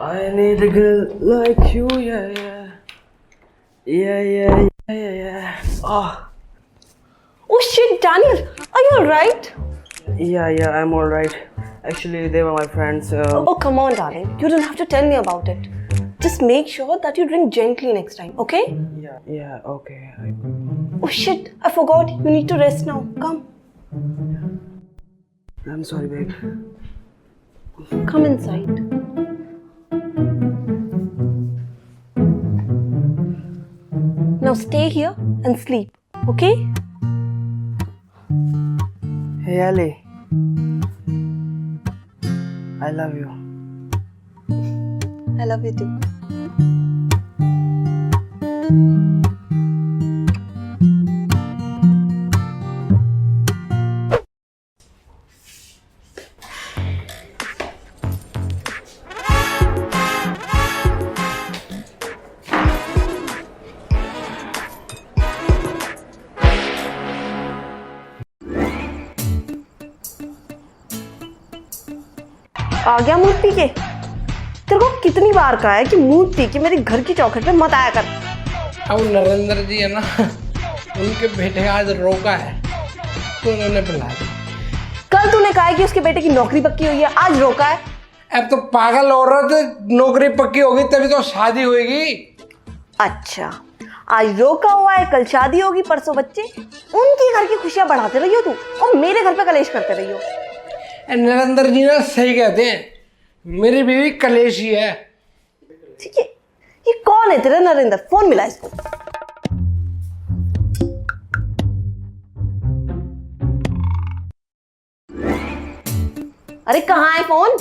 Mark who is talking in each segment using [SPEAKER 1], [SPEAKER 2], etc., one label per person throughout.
[SPEAKER 1] I need a girl like you, yeah, yeah. Yeah, yeah, yeah, yeah, yeah. Oh,
[SPEAKER 2] Oh shit, Daniel, are you alright?
[SPEAKER 1] yeah, I'm alright. Actually, they were my friends.
[SPEAKER 2] Oh, come on, darling. You don't have to tell me about it. Just make sure that you drink gently next time, okay?
[SPEAKER 1] Yeah, okay.
[SPEAKER 2] Oh shit, I forgot. You need to rest now. Come.
[SPEAKER 1] I'm sorry, babe.
[SPEAKER 2] Come inside. Now stay here and sleep, okay?
[SPEAKER 1] Hey, Ali. I love you.
[SPEAKER 2] I love you too. आ गया mood P के? तेरे को कितनी बार कहा है कि mood P के मेरे घर की चौखट पे मत आया कर।
[SPEAKER 3] अब नरेंद्र जी है ना, उनके बेटे आज रोका है तो उन्होंने बुलाया।
[SPEAKER 2] कल तूने कहा है कि उसके बेटे की नौकरी पक्की हुई है, आज रोका है।
[SPEAKER 3] अब तो पागल औरत, नौकरी पक्की होगी तभी तो शादी होगी।
[SPEAKER 2] अच्छा, आज रोका हुआ है, कल शादी होगी, परसों बच्चे। उनके घर की खुशियां बढ़ाते रहियो तू और मेरे घर पे कलेश करते रहियो।
[SPEAKER 3] नरेंद्र जी ना सही कहते हैं, मेरी बीवी कलेशी है।
[SPEAKER 2] ठीक है, ये कौन है तेरा नरेंद्र? फोन मिला इसको। अरे कहाँ है फोन?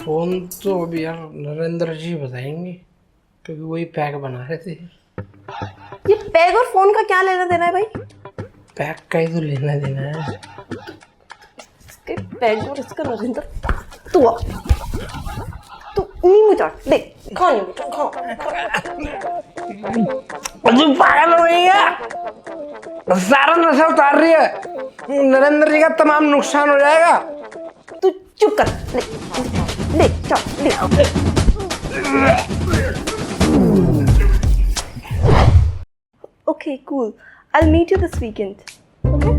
[SPEAKER 3] फोन तो अभी यार नरेंद्र जी बताएंगे, क्योंकि वही पैक बना रहे थे।
[SPEAKER 2] ये पैग और फोन का क्या लेना देना है भाई?
[SPEAKER 3] पैक का ही तो लेना देना है।
[SPEAKER 2] इसके पैग और इसका नरेंद्र। तू आ, तू नींबू चाट ले, खा नींबू चाट, खा।
[SPEAKER 3] पागल हो गई है, सारा नशा उतार रही है। नरेंद्र जी का तमाम नुकसान हो जाएगा।
[SPEAKER 2] तू चुप कर, ले ले चाट ले। Okay, cool. I'll meet you this weekend. Okay?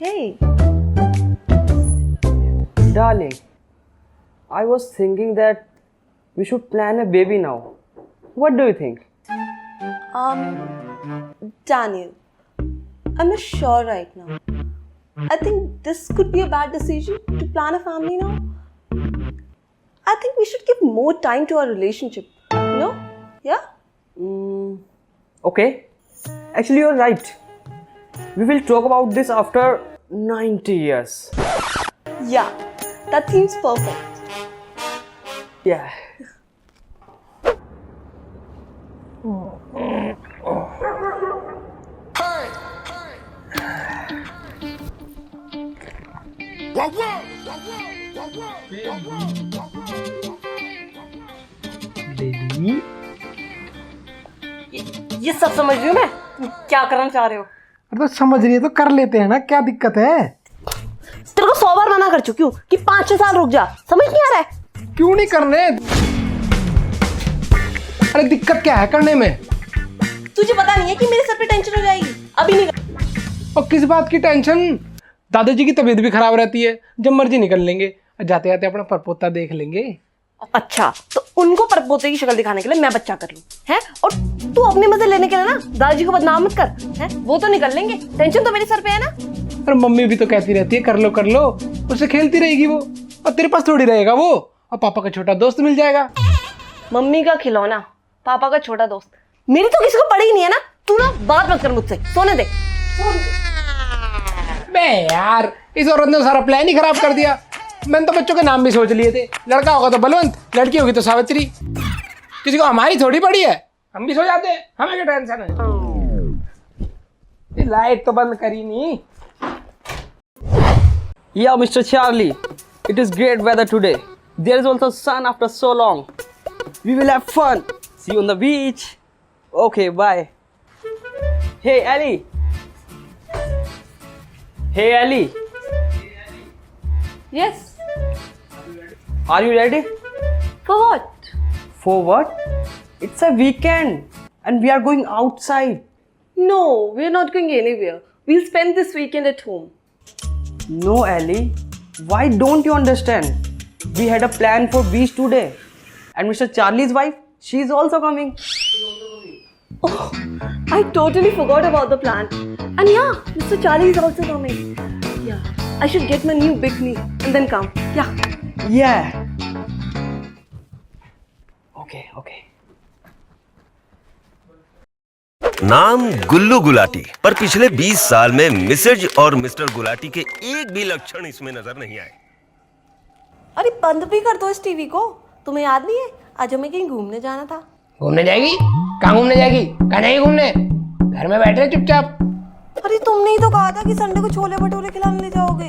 [SPEAKER 2] Hey.
[SPEAKER 1] Darling, I was thinking that we should plan a baby now. What do you think?
[SPEAKER 2] Daniel, I'm not sure right now. I think this could be a bad decision to plan a family now. I think we should give more time to our relationship. You know? Yeah?
[SPEAKER 1] Okay. Actually, you're right. We will talk about this after 90 years.
[SPEAKER 2] Yeah, that seems perfect.
[SPEAKER 1] Yeah.
[SPEAKER 3] Baby,
[SPEAKER 2] ये सब समझ रही हूँ मैं, तुम क्या करना चाह रहे हो।
[SPEAKER 3] तो समझ रही है तो कर लेते हैं ना, क्या दिक्कत है?
[SPEAKER 2] तेरे को 100 बार मना कर चुकी हूँ कि 5-6 साल रुक जा। समझ नहीं आ रहा है?
[SPEAKER 3] क्यों नहीं करने? अरे दिक्कत क्या है करने में?
[SPEAKER 2] तुझे पता नहीं है कि मेरे सर पे टेंशन हो जाएगी। अभी नहीं कर।
[SPEAKER 3] और किस बात की टेंशन? दादाजी की तबीयत भी खराब रहती है, जब मर्जी निकल लेंगे, जाते जाते अपना परपोता देख लेंगे।
[SPEAKER 2] अच्छा, तो उनको परपोते की शक्ल दिखाने के लिए मैं बच्चा कर लूं, हैं? और तू अपने मजे लेने के लिए ना दादाजी को बदनाम मत कर, हैं? वो तो निकल लेंगे, टेंशन तो मेरे सर पे है ना।
[SPEAKER 3] और मम्मी भी तो कहती रहती है कर लो, उससे खेलती रहेगी वो, और तेरे पास थोड़ी रहेगा वो, और पापा का छोटा दोस्त मिल जाएगा।
[SPEAKER 2] मम्मी का खिलौना, पापा का छोटा दोस्त, मेरी तो किसी को पड़ी ही नहीं है ना। तू ना बात मत कर मुझसे, सोने दे।
[SPEAKER 3] बे यार, इस औरत ने सारा प्लान ही खराब कर दिया। मैंने तो बच्चों के नाम भी सोच लिए थे, लड़का होगा तो बलवंत, लड़की होगी तो सावित्री। किसी को हमारी थोड़ी पड़ी है, हम भी सो जाते हैं, हमें क्या टेंशन है। लाइट तो बंद करी नहीं।
[SPEAKER 1] Yeah, Mr. Charlie. It is great weather today. There is also sun after so long. We will have fun. See you on the beach. Okay, bye. Hey, Ali. Hey, Ali.
[SPEAKER 2] Yes.
[SPEAKER 1] Are you ready?
[SPEAKER 2] For what?
[SPEAKER 1] For what? It's a weekend and we are going outside.
[SPEAKER 2] No, we're not going anywhere. We'll spend this weekend at home.
[SPEAKER 1] No, Ellie. Why don't you understand? We had a plan for beach today. And Mr. Charlie's wife, she's also coming.
[SPEAKER 2] Oh, I totally forgot about the plan. And yeah, Mr. Charlie is also coming. Yeah, I should get my new bikini and then come. Yeah.
[SPEAKER 1] Yeah. Okay.
[SPEAKER 4] नाम गुल्लू गुलाटी, पर पिछले 20 साल में Mrs और mister Gulati के एक भी लक्षण इसमें नजर नहीं आए।
[SPEAKER 2] अरे बंद भी कर दो इस टीवी को। तुम्हें याद नहीं है आज हमें कहीं घूमने जाना था?
[SPEAKER 3] घूमने जाएगी? कहाँ घूमने जाएगी? कहाँ जाएगी घूमने? घर में बैठे चुपचाप।
[SPEAKER 2] अरे तुमने ही तो कहा था कि संडे को छोले भटूरे खिलाने ले जाओगे।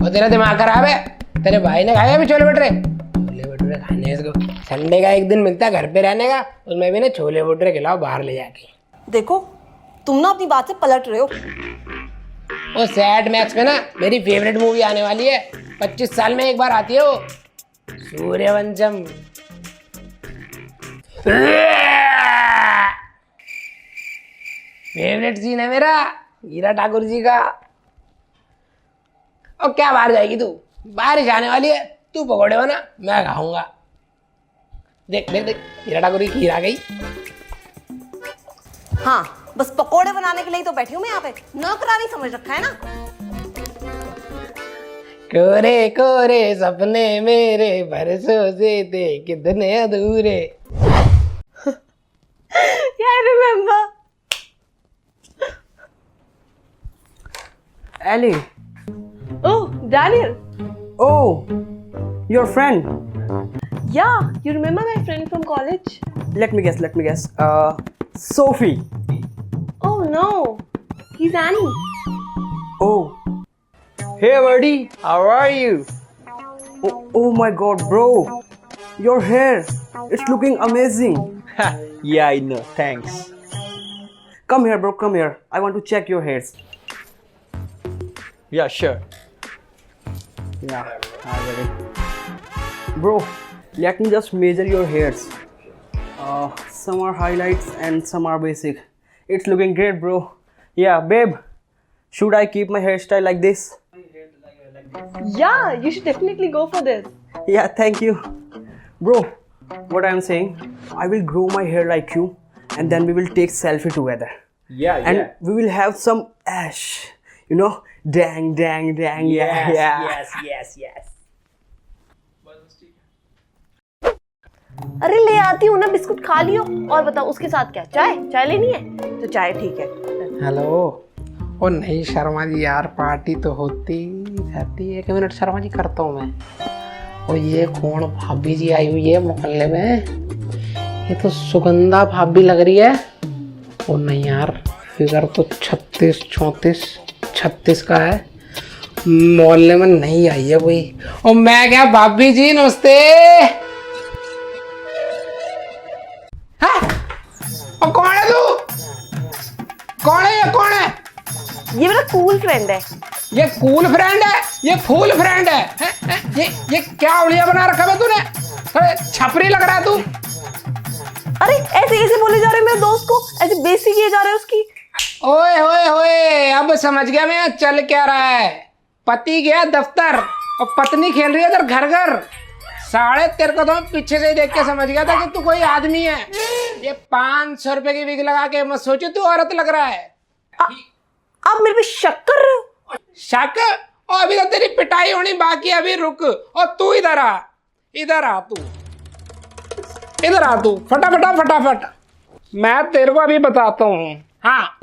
[SPEAKER 3] और तेरा दिमाग खराब है? तेरे भाई ने खाया अभी छोले भटूरे? छोले भटूरे खाने इसको संडे का एक दिन मिलता है घर पे रहने का, उसमें भी ना छोले भटूरे खिलाओ बाहर ले जाके।
[SPEAKER 2] देखो तुम ना अपनी बात से पलट रहे हो।
[SPEAKER 3] वो सैट मैक्स में ना मेरी फेवरेट मूवी आने वाली है, 25 साल में एक बार आती है वो, सूर्यवंशम। फेवरेट सीन है मेरा हीरा ठाकुर जी का। और क्या बाहर जाएगी तू? बारिश आने वाली है, तू पकौड़े बना, मैं खाऊंगा। देख देख देख हीरा ठाकुर की खीर आ गई।
[SPEAKER 2] हाँ, बस पकोड़े बनाने के लिए तो बैठी हूँ मैं यहाँ पे। नौकरानी समझ रखा है ना?
[SPEAKER 3] कोरे कोरे सपने मेरे बरसों से थे कितने अधूरे।
[SPEAKER 2] Yeah, I remember.
[SPEAKER 1] Ellie.
[SPEAKER 2] Oh, Daniel.
[SPEAKER 1] Oh, your friend.
[SPEAKER 2] Yeah, you remember my friend from college?
[SPEAKER 1] Let me guess. Sophie.
[SPEAKER 2] Oh no, he's Annie.
[SPEAKER 1] Oh. Hey buddy, how are you? Oh my god, bro. Your hair, it's looking amazing. Yeah, I know, thanks. Come here, bro, come here. I want to check your hairs. Yeah, sure. Yeah, I'm ready. Bro, let me just measure your hairs. Some are highlights and some are basic. It's looking great, bro. Yeah, babe, should I keep my hairstyle like this?
[SPEAKER 2] Yeah, you should definitely go for this.
[SPEAKER 1] Yeah, thank you. Bro, what I'm saying, I will grow my hair like you and then we will take selfie together.
[SPEAKER 5] Yeah,
[SPEAKER 1] And we will have some ash. You know, dang.
[SPEAKER 5] Yes.
[SPEAKER 2] अरे ले आती हूँ ना, biscuit खा लियो। और बताओ उसके साथ क्या? चाय लेनी है तो चाय ठीक है।
[SPEAKER 3] हेलो। ओ नहीं शर्मा जी यार, पार्टी तो होती रहती है। 1 मिनट शर्मा जी करता हूँ मैं। और ये कौन भाभी जी आई हुई है मोहल्ले में? ये तो सुगंधा भाभी लग रही है। ओ नहीं यार, फिगर तो 36 का है। मोहल्ले में नहीं आई है कोई। ओ मैं क्या भाभी जी नमस्ते। हाँ? ओ कौन है तू? कौन है
[SPEAKER 2] ये मेरा कूल फ्रेंड है।
[SPEAKER 3] ये कूल फ्रेंड है? ये फूल फ्रेंड है? ये क्या उड़िया बना रखा है तूने? थोड़े छपरी लग रहा है तू।
[SPEAKER 2] अरे ऐसे बोले जा रहे हैं मेरे दोस्त को, ऐसे बेइज्जती किए जा रहे हैं उसकी।
[SPEAKER 3] ओए होए होए, अब समझ गया मैं चल क्या रहा है। पति गया दफ्तर और पत्नी खेल रही है इधर घर। साढ़े तेरे को तो मैं पीछे से ही देख के समझ गया था कि तू कोई आदमी है। ये 500 रुपए की विग लगा के मत सोचो तू औरत लग रहा है।
[SPEAKER 2] आप मेरे पे शक कर रहे हो?
[SPEAKER 3] शक? और अभी तो तेरी पिटाई होनी बाकी है, अभी रुक। और तू इधर आ तू फटाफट। मैं तेरे को अभी बताता हूँ। हाँ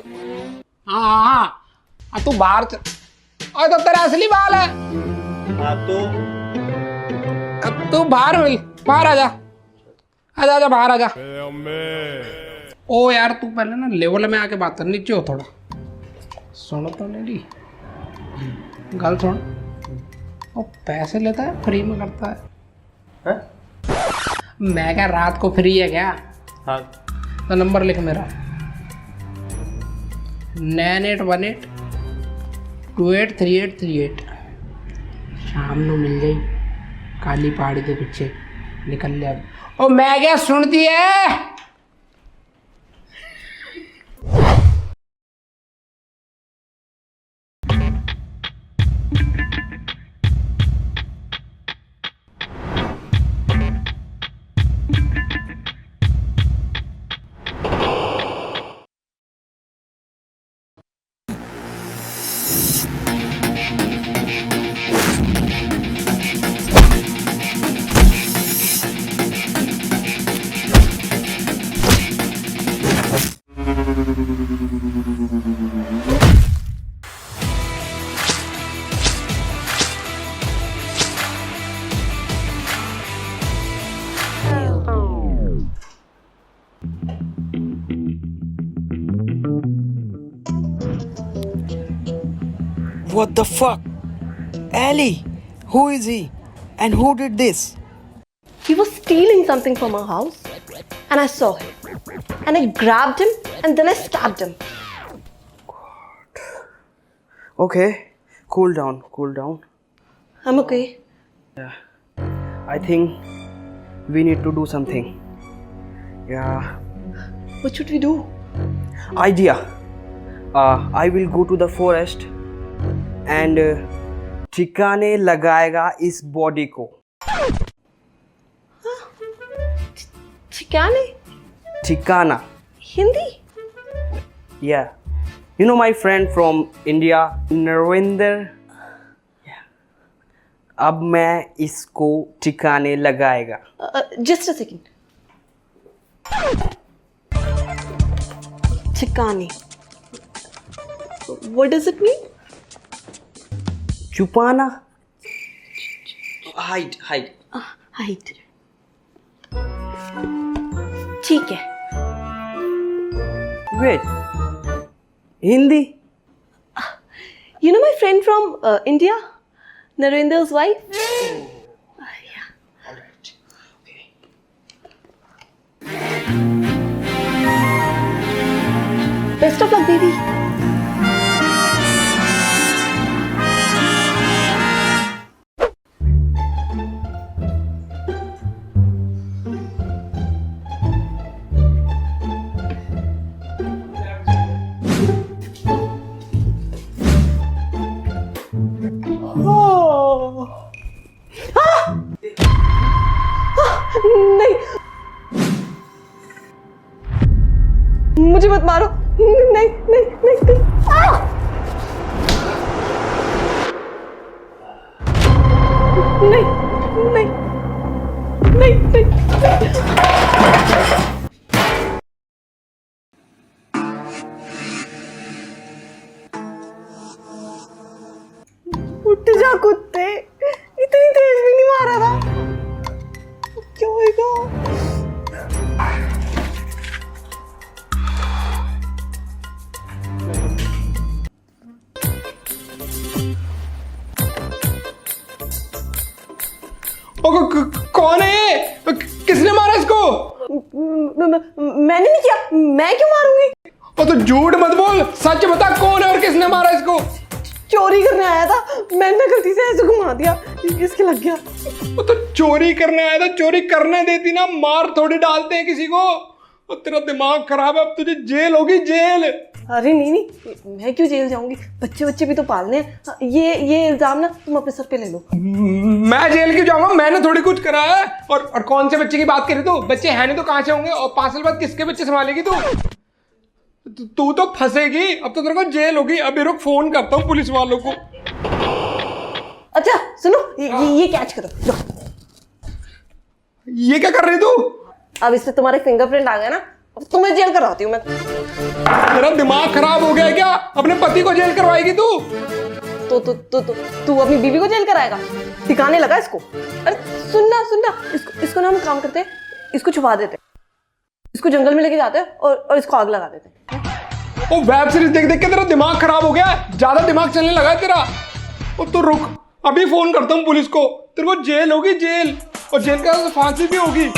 [SPEAKER 3] तू बाहर चल। और तो तेरा असली बाल है।
[SPEAKER 5] हाँ तो
[SPEAKER 3] अब तू बाहर आजा बाहर आजा। ओ यार तू पहले ना लेवल में आके बात कर, नीचे हो थोड़ा। सुनो तो मेरी गल सुन। वो पैसे लेता है फ्री में करता है? मैं क्या रात को फ्री है क्या?
[SPEAKER 5] हाँ
[SPEAKER 3] तो नंबर लिख मेरा 9818283838। शाम को मिल जाए काली पहाड़ी के पीछे निकल ले अब। ओ मैं क्या सुनती है?
[SPEAKER 1] What the fuck? Ali, who is he? And who did this?
[SPEAKER 2] He was stealing something from our house, and I saw him. And I grabbed him, and then I stabbed him.
[SPEAKER 1] Okay, cool down, cool down.
[SPEAKER 2] I'm okay.
[SPEAKER 1] I think we need to do something. Yeah,
[SPEAKER 2] What should we do?
[SPEAKER 1] idea. I will go to the forest and ठिकाने लगाएगा इस body को.
[SPEAKER 2] ठिकाने?
[SPEAKER 1] ठिकाना.
[SPEAKER 2] Hindi?
[SPEAKER 1] Yeah. You know my friend from India, Narendra? Yeah. अब मैं इसको ठिकाने लगाएगा.
[SPEAKER 2] Just a second. Chikani. What does it mean?
[SPEAKER 1] छुपाना. Hide.
[SPEAKER 2] Hide. ठीक है.
[SPEAKER 1] Wait. Hindi?
[SPEAKER 2] You know my friend from India? Narendra's wife? Yeah.
[SPEAKER 1] Alright. Okay.
[SPEAKER 2] Best of luck, baby. नहीं, मुझे मत मारो. नहीं नहीं नहीं नहीं. नहीं नहीं नहीं नहीं. उठ जा कुत्ते, इतनी तेज भी नहीं मारा था. क्या होएगा?
[SPEAKER 3] कौन है ये? किसने मारा इसको?
[SPEAKER 2] मैंने नहीं किया. मैं क्यों मारूंगी?
[SPEAKER 3] ओ तो झूठ मत बोल, सच बता कौन है और किसने मारा इसको?
[SPEAKER 2] चोरी करने आया था, मैंने गलती से ऐसे घुमा दिया, इसके लग गया.
[SPEAKER 3] वो तो चोरी करने आया था, चोरी करने देती ना, मार थोड़ी डालते हैं किसी को. और तेरा दिमाग खराब है, अब तुझे जेल होगी, जेल.
[SPEAKER 2] अरे नहीं, मैं क्यों जेल जाऊंगी? बच्चे भी तो पालने हैं. ये इल्जाम ना तुम अपने सर पे ले लो.
[SPEAKER 3] मैं जेल क्यों जाऊंगा? मैंने थोड़ी कुछ करा है. और कौन से बच्चे की बात करी तू? बच्चे हैं नहीं तो कहां से होंगे? और 5 साल बाद किसके बच्चे संभालेगी तू तो फंसेगी. अब तो तेरे को जेल होगी. अभी रुक, फोन करता हूँ पुलिस वालों को.
[SPEAKER 2] अच्छा सुनो, ये कैच करो. लो.
[SPEAKER 3] ये क्या कर रही तू?
[SPEAKER 2] अब इससे तुम्हारे फिंगरप्रिंट आ गए ना, अब तुम्हें जेल करवाती हूँ मैं.
[SPEAKER 3] तेरा दिमाग खराब हो गया है क्या? अपने पति को जेल करवाएगी तू?
[SPEAKER 2] तू अपनी बीवी को जेल कराएगा? ठिकाने लगा इसको. अरे सुनना, इसको ना हम काम करते हैं, इसको छुपा देते, इसको जंगल में लेके जाते हैं और इसको आग लगा देते हैं.
[SPEAKER 3] ओ वेब सीरीज देख देख के तेरा दिमाग खराब हो गया है, ज्यादा दिमाग चलने लगा है तेरा. ओ तो रुक, अभी फोन करता हूँ पुलिस को. तेरे को जेल होगी, जेल. और जेल का फांसी भी होगी.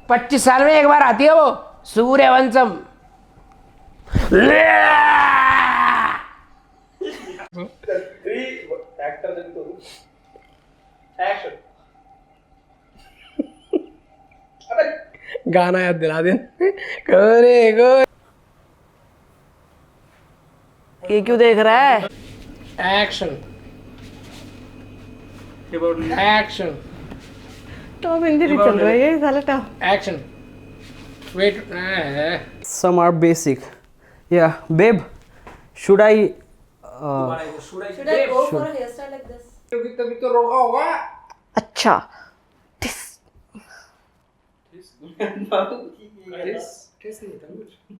[SPEAKER 3] 25 साल में एक बार आती है वो सूर्यवंशम. गाना याद दिला दे करे गो।
[SPEAKER 1] ये क्यों देख रहा है?
[SPEAKER 3] एक्शन एक्शन
[SPEAKER 2] टॉप इंजरी चल रहा है ये साला टॉप।
[SPEAKER 3] एक्शन वेट
[SPEAKER 1] Some are basic. Yeah, babe. Should I?
[SPEAKER 2] Should I go for a hairstyle like this?
[SPEAKER 3] तभी तो रोका होगा।
[SPEAKER 2] अच्छा